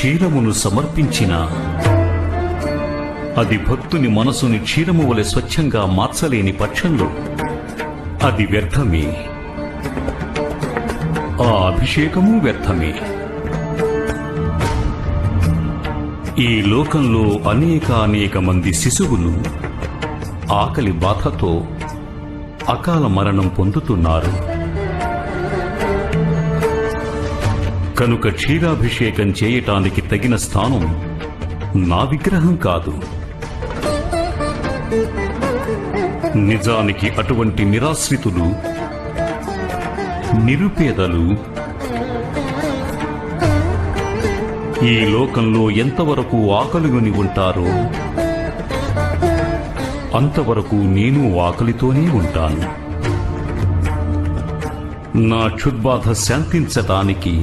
క్షీరమును సమర్పించినా అది భక్తుని మనసుని క్షీరము వలె స్వచ్ఛంగా మార్చలేని పక్షంలో అది వ్యర్థమే. ఆ అభిషేకము వ్యర్థమే. ఈ లోకంలో అనేక మంది శిశువులు ఆకలి బాధతో అకాల మరణం పొందుతున్నారు. కనుక క్షీరాభిషేకం చేయటానికి తగిన స్థానం నా విగ్రహం కాదు. నిజానికి అటువంటి నిరాశ్రితులు, నిరుపేదలు ఈ లోకంలో ఎంతవరకు ఆకలిగొని ఉంటారో అంతవరకు నేను ఆకలితోనే ఉంటాను. నా క్షుద్బాధ శాంతించటానికి